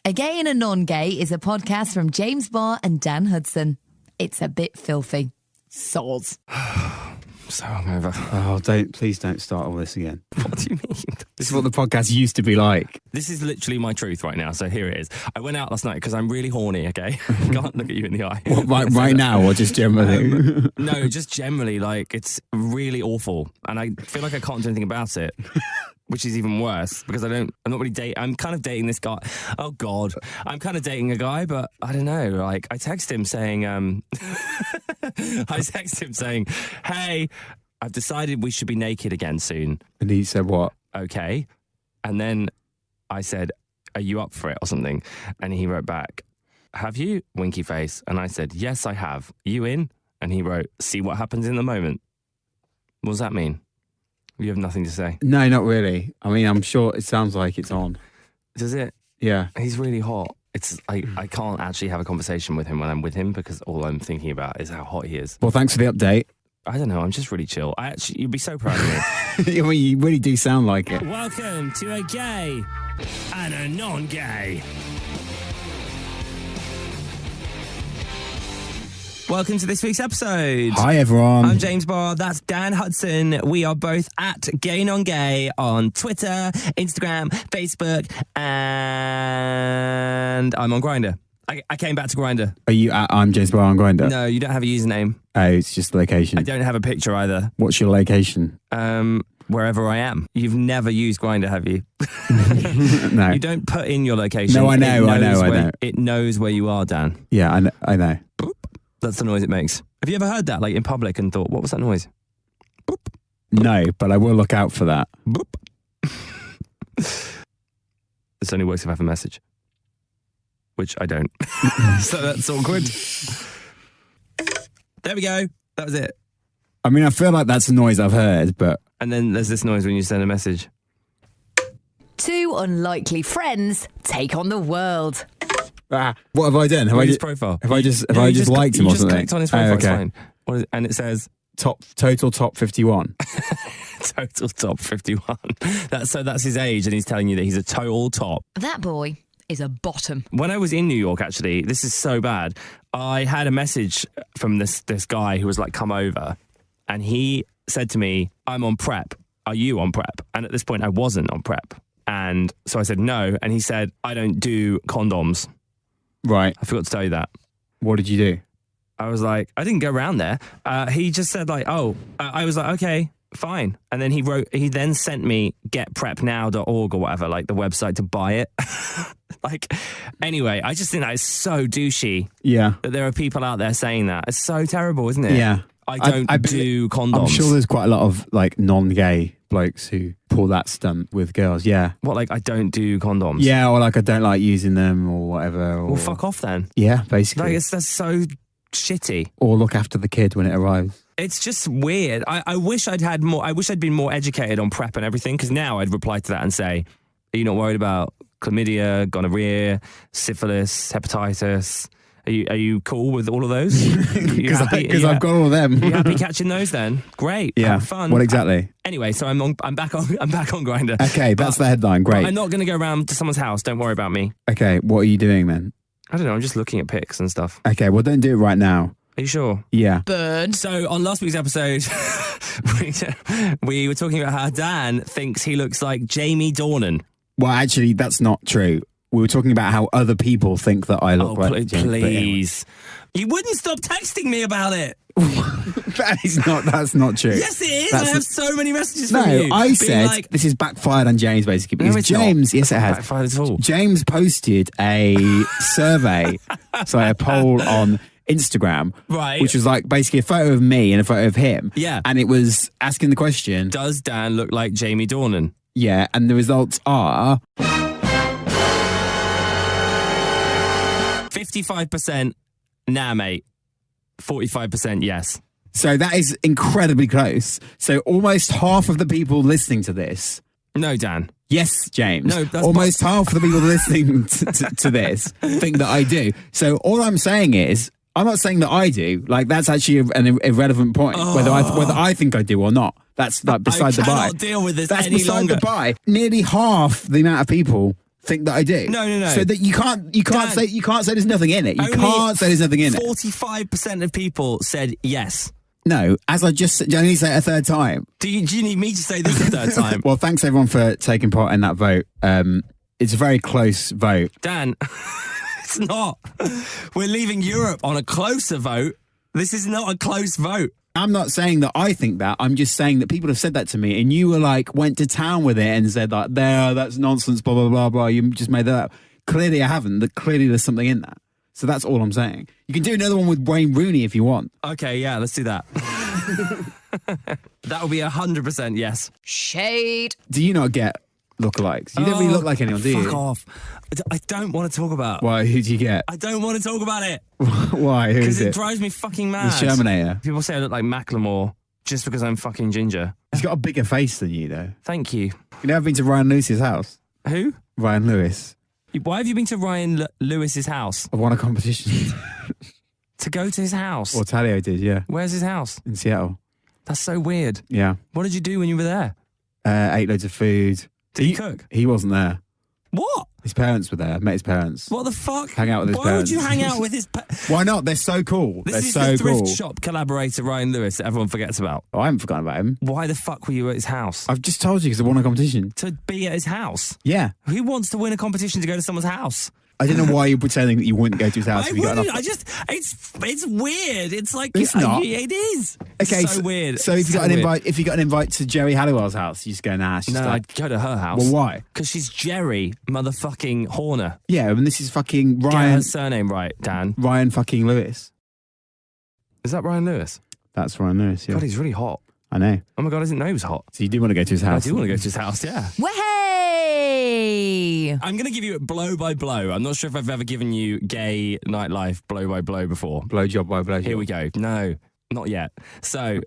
A Gay and a NonGay is a podcast from James Barr and Dan Hudson. It's a bit filthy. Soz. So hungover. Oh, please don't start all this again. What do you mean? This is what the podcast used to be like. This is literally my truth right now, so here it is. I went out last night because I'm really horny, okay? Can't look at you in the eye. What, right now or just generally? No, just generally, like, it's really awful. And I feel like I can't do anything about it. Which is even worse because I'm not really dating. I'm kind of dating this guy. Oh God, I'm kind of dating a guy, but I don't know. Like I text him saying, hey, I've decided we should be naked again soon. And he said what? Okay. And then I said, are you up for it or something? And he wrote back, have you? Winky face. And I said, yes, I have. You in? And he wrote, see what happens in the moment. What does that mean? You have nothing to say? No, not really. I mean, I'm sure it sounds like it's on. Does it? Yeah. He's really hot. It's I can't actually have a conversation with him when I'm with him because all I'm thinking about is how hot he is. Well, thanks for the update. I don't know. I'm just really chill. You'd be so proud of me. I mean, you really do sound like it. Welcome to A Gay and a NonGay. Welcome to this week's episode. Hi, everyone. I'm James Barr. That's Dan Hudson. We are both at Gay and NonGay on Twitter, Instagram, Facebook, and I'm on Grindr. I came back to Grindr. Are you at I'm James Barr on Grindr? No, you don't have a username. Oh, it's just location. I don't have a picture either. What's your location? Wherever I am. You've never used Grindr, have you? No. You don't put in your location. No, I know. It knows where you are, Dan. Yeah, I know. Boop. That's the noise it makes. Have you ever heard that, like in public, and thought, what was that noise? Boop. No, but I will look out for that. Boop. This only works if I have a message. Which I don't. So that's awkward. There we go. That was it. I mean, I feel like that's a noise I've heard, but... And then there's this noise when you send a message. Two unlikely friends take on the world. What have I done? Have his profile. Have I just liked him or something? You just clicked on his profile, okay. it's fine. And it says... Total top 51. Total top 51. That's his age, and he's telling you that he's a total top. That boy is a bottom. When I was in New York, actually, this is so bad. I had a message from this guy who was like, come over. And he said to me, I'm on PrEP. Are you on PrEP? And at this point, I wasn't on PrEP. And so I said, no. And he said, I don't do condoms. Right. I forgot to tell you that. What did you do? I was like, I didn't go around there. He just said like, I was like, okay, fine. And then he then sent me getprepnow.org or whatever, like the website to buy it. Like, anyway, I just think that is so douchey. Yeah. That there are people out there saying that. It's so terrible, isn't it? Yeah. I don't do condoms. I'm sure there's quite a lot of like non-gay blokes who pull that stunt with girls. Yeah. What, like I don't do condoms? Yeah, or like I don't like using them or whatever. Or... Well, fuck off then. Yeah, basically. Like that's so shitty. Or look after the kid when it arrives. It's just weird. I wish I'd had more. I wish I'd been more educated on PrEP and everything, because now I'd reply to that and say, are you not worried about chlamydia, gonorrhea, syphilis, hepatitis? Are you cool with all of those? Because I've got all of them. You happy catching those then? Great. Yeah. Have fun. What exactly? Anyway, so I'm back on Grindr. Okay, that's the headline. Great. I'm not going to go around to someone's house. Don't worry about me. Okay, what are you doing then? I don't know. I'm just looking at pics and stuff. Okay, well, don't do it right now. Are you sure? Yeah. Burn. So on last week's episode, we were talking about how Dan thinks he looks like Jamie Dornan. Well, actually, that's not true. We were talking about how other people think that I look like James. Please. You wouldn't stop texting me about it. That's not true. Yes, it is. I have so many messages from you. No, I said this is backfired on James, basically. Because no, it's James, not. yes, it has. Backfired at all. James posted a survey, a poll on Instagram, right, which was like basically a photo of me and a photo of him. Yeah. And it was asking the question, does Dan look like Jamie Dornan? Yeah, and the results are 55% nah, mate. 45% yes. So that is incredibly close. So almost half of the people listening to this. No, Dan. Yes, James. No, that's almost half of the people listening to this think that I do. So all I'm saying is, I'm not saying that I do. Like, that's actually an irrelevant point. Whether I think I do or not. That's like beside the by. I cannot deal with this That's any beside longer. the by. Nearly half the amount of people think that I do? No. So that you can't Dan, say there's nothing in it. You can't say there's nothing in it. 45% of people said yes. No, as I just said, I need to say it a third time. Do you need me to say this a third time? Well, thanks everyone for taking part in that vote. It's a very close vote. Dan, it's not. We're leaving Europe on a closer vote. This is not a close vote. I'm not saying that I think that. I'm just saying that people have said that to me, and you were like, went to town with it and said like, that's nonsense, blah, blah, blah, blah. You just made that up. Clearly I haven't. Clearly there's something in that. So that's all I'm saying. You can do another one with Wayne Rooney if you want. Okay, yeah, let's do that. That would be 100% yes. Shade. Do you not get lookalikes? You don't really look like anyone, do you? Fuck off. I don't want to talk about. Why? Who do you get? I don't want to talk about it. Why? Who is Because it? it drives me fucking mad. The Shermanator. People say I look like Macklemore just because I'm fucking ginger. He's got a bigger face than you, though. Thank you. You never been to Ryan Lewis's house? Who? Ryan Lewis. Why have you been to Ryan Lewis's house? I won a competition. To go to his house? Or Talio did, yeah. Where's his house? In Seattle. That's so weird. Yeah. What did you do when you were there? Ate loads of food. Did he cook? He wasn't there. What? His parents were there. Met his parents. What the fuck? Hang out with his Why parents. would you hang out with his Why not? They're so cool. This They're is so the thrift cool. shop collaborator Ryan Lewis that everyone forgets about. Oh, I haven't forgotten about him. Why the fuck were you at his house? I've just told you because I won a competition. To be at his house? Yeah. Who wants to win a competition to go to someone's house? I don't know why you're pretending that you wouldn't go to his house I if you got wouldn't. enough. It's weird. It's like It's not. It is. Okay, It's so weird. So if you It's got an weird. invite, if you got an invite to Jerry Halliwell's house, you just go, nah. She's No, like, I'd go to her house. well, why? Because she's Jerry motherfucking Horner. Yeah, and this is fucking Get Ryan. her surname right, Dan. Ryan fucking Lewis. Is that Ryan Lewis? That's Ryan Lewis. Yeah, God, he's really hot. I know. Oh my God, I didn't know he was hot. So you do want to go to his house? I do want to go to his house, yeah. Way! I'm going to give you it blow by blow. I'm not sure if I've ever given you gay nightlife blow by blow before. Blowjob by blowjob. Here we go. No, not yet. So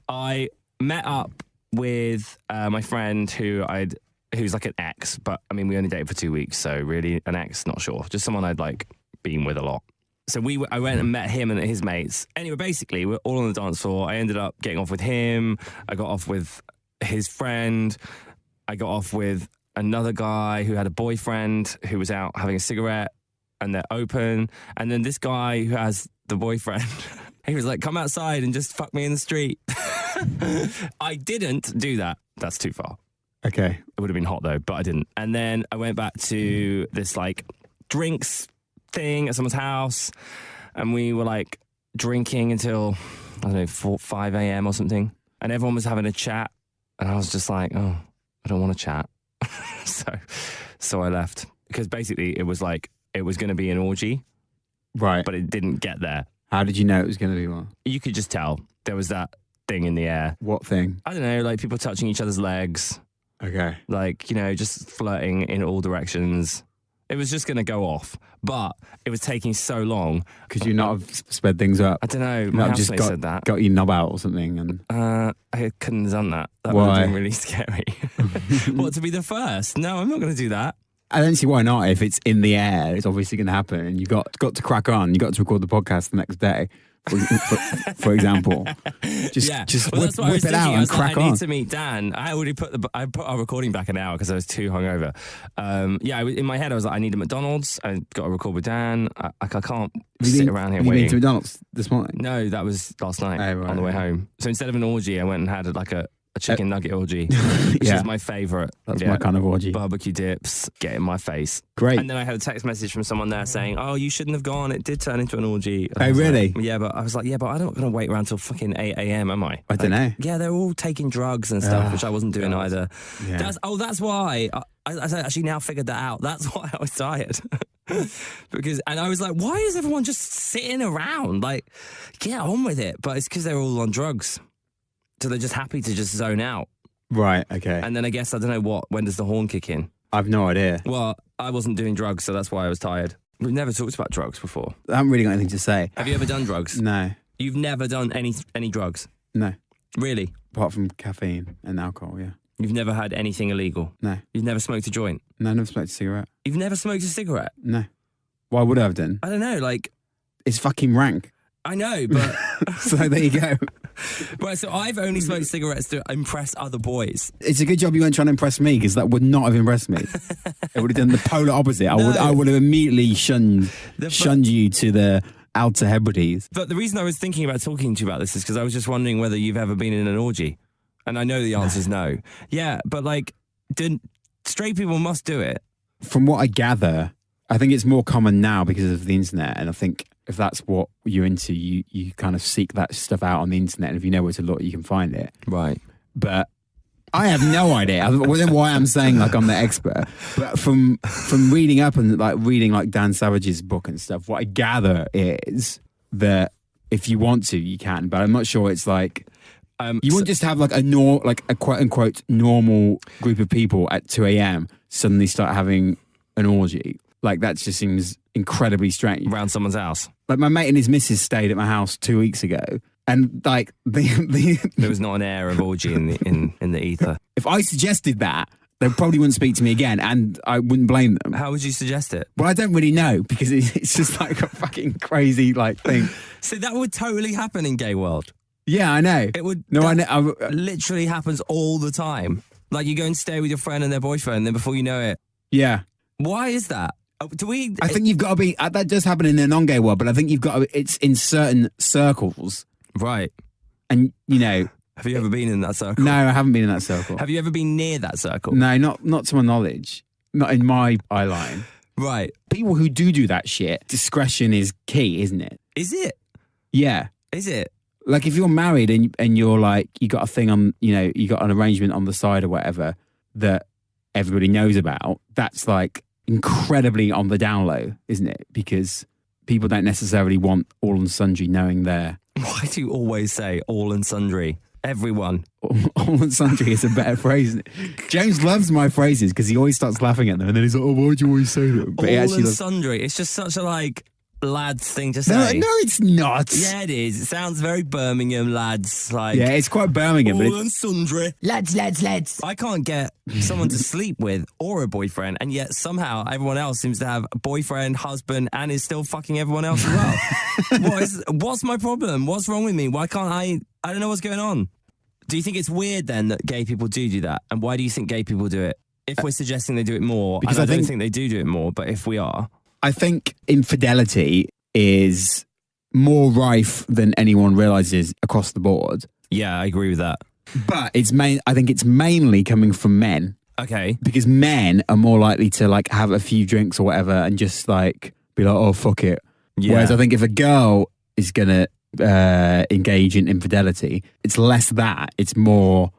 I met up with my friend who's like an ex, but I mean, we only dated for 2 weeks. So really an ex, not sure. Just someone I'd like been with a lot. So I went and met him and his mates. Anyway, basically, we're all on the dance floor. I ended up getting off with him. I got off with his friend. I got off with another guy who had a boyfriend who was out having a cigarette, and they're open. And then this guy who has the boyfriend, he was like, come outside and just fuck me in the street. I didn't do that. That's too far. Okay. It would have been hot though, but I didn't. And then I went back to this like drinks thing at someone's house, and we were like drinking until, I don't know, 5 a.m. or something. And everyone was having a chat, and I was just like, oh, I don't want to chat. So I left, because basically it was like, it was going to be an orgy, Right. but it didn't get there. How did you know it was going to be one? You could just tell there was that thing in the air. What thing? I don't know, like people touching each other's legs, Okay. like, you know, just flirting in all directions. It was just going to go off, but it was taking so long. Could you not have sped things up? I don't know. You My not have just housemate said that. got your knob out or something? And I couldn't have done that. That would Why? have been really scary. What, to be the first? No, I'm not going to do that. I don't see why not. If it's in the air, it's obviously going to happen. And you got to crack on. You got to record the podcast the next day, for example. Just Well, whip, that's what I was whip it out thinking. I and was crack like, I on. need to meet Dan. I already put our recording back an hour because I was too hungover. In my head I was like, I need a McDonald's. I got to record with Dan. I can't sit around here Have you been waiting. to McDonald's this morning? No, that was last night Oh, right, on the way okay. home. So instead of an orgy, I went and had like a chicken nugget orgy, which Yeah. is my favourite. That's my kind of orgy. Barbecue dips, get in my face. Great. And then I had a text message from someone there saying, oh, you shouldn't have gone. It did turn into an orgy. And I Oh, was really? like, yeah, but I was like, yeah, but I'm not going to wait around till fucking 8 a.m, am I? I don't know. Yeah, they're all taking drugs and stuff, which I wasn't doing God. either. Yeah. That's why. I actually now figured that out. That's why I was tired. And I was like, why is everyone just sitting around? Like, get on with it. But it's because they're all on drugs. So they're just happy to just zone out. Right, okay. And then I guess, I don't know when does the horn kick in? I've no idea. Well, I wasn't doing drugs, so that's why I was tired. We've never talked about drugs before. I haven't really got anything to say. Have you ever done drugs? No, You've never done any drugs? no. Really? Apart from caffeine and alcohol, yeah. You've never had anything illegal? No. You've never smoked a joint? No, I never smoked a cigarette. You've never smoked a cigarette? No. Why would I have done? I don't know, like, It's fucking rank. I know, but So there you go. Right, so I've only smoked cigarettes to impress other boys. It's a good job you weren't trying to impress me, because that would not have impressed me. It would have done the polar opposite. I would have immediately shunned you to the outer Hebrides. But the reason I was thinking about talking to you about this is because I was just wondering whether you've ever been in an orgy. And I know the answer is no. Yeah, but like, straight people must do it. From what I gather, I think it's more common now because of the internet. And I think if that's what you're into, you kind of seek that stuff out on the internet. And if you know where to look, you can find it. Right. But I have no idea. I don't know why I'm saying like I'm the expert. But from reading up and like reading like Dan Savage's book and stuff, what I gather is that if you want to, you can. But I'm not sure it's like... you wouldn't just have like a quote unquote normal group of people at 2 a.m. suddenly start having an orgy. Like that just seems incredibly strange. Around someone's house. Like my mate and his missus stayed at my house 2 weeks ago, and like there was not an air of orgy in the ether. If I suggested that, they probably wouldn't speak to me again, and I wouldn't blame them. How would you suggest it? Well, I don't really know, because it's just like a fucking crazy like thing. So that would totally happen in gay world. Yeah, I know. It would. No, I know. Literally happens all the time. Like you go and stay with your friend and their boyfriend, and then before you know it. Yeah. Why is that? I think you've got to be. That does happen in the non-gay world, but I think you've got to. It's in certain circles, right? And you know. Have you ever been in that circle? No, I haven't been in that circle. Have you ever been near that circle? No, not to my knowledge. Not in my eye line. Right. People who do that shit, discretion is key, isn't it? Is it? Yeah. Is it? Like if you're married and you're like, you got a thing on, you know, you got an arrangement on the side or whatever that everybody knows about, that's like incredibly on the down low, isn't it? Because people don't necessarily want all and sundry knowing their... Why do you always say all and sundry? Everyone. All and sundry is a better phrase, isn't it? James loves my phrases because he always starts laughing at them and then he's like, oh, why do you always say that? But all and sundry. It's just such a like... lads thing to say. No, it's not. Yeah, it is. It sounds very Birmingham, lads. Like yeah, it's quite Birmingham. All and sundry. Lads. I can't get someone to sleep with or a boyfriend, and yet somehow everyone else seems to have a boyfriend, husband, and is still fucking everyone else as well. What's my problem? What's wrong with me? Why can't I don't know what's going on. Do you think it's weird then that gay people do that? And why do you think gay people do it? If we're suggesting they do it more, because I don't think they do it more, but if we are... I think infidelity is more rife than anyone realizes across the board. Yeah, I agree with that. But I think it's mainly coming from men. Okay. Because men are more likely to like have a few drinks or whatever and just like be like, oh, fuck it. Yeah. Whereas I think if a girl is going to engage in infidelity, it's less that. It's a more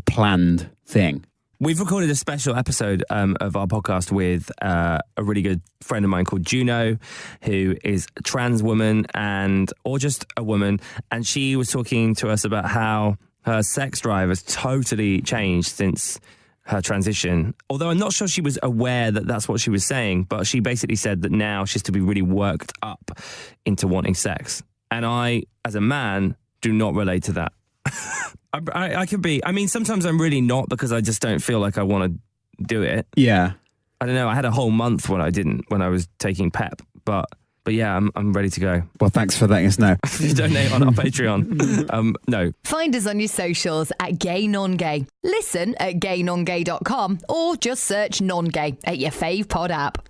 planned thing. We've recorded a special episode of our podcast with a really good friend of mine called Juno, who is a trans woman or just a woman. And she was talking to us about how her sex drive has totally changed since her transition. Although I'm not sure she was aware that that's what she was saying, but she basically said that now she has to be really worked up into wanting sex. And I, as a man, do not relate to that. I could be. I mean, sometimes I'm really not because I just don't feel like I want to do it. Yeah. I don't know. I had a whole month when I was taking PEP, but yeah, I'm ready to go. Well, thanks for letting us know. Donate on our Patreon. No. Find us on your socials at Gay NonGay. Listen at gaynongay.com or just search NonGay at your fave pod app.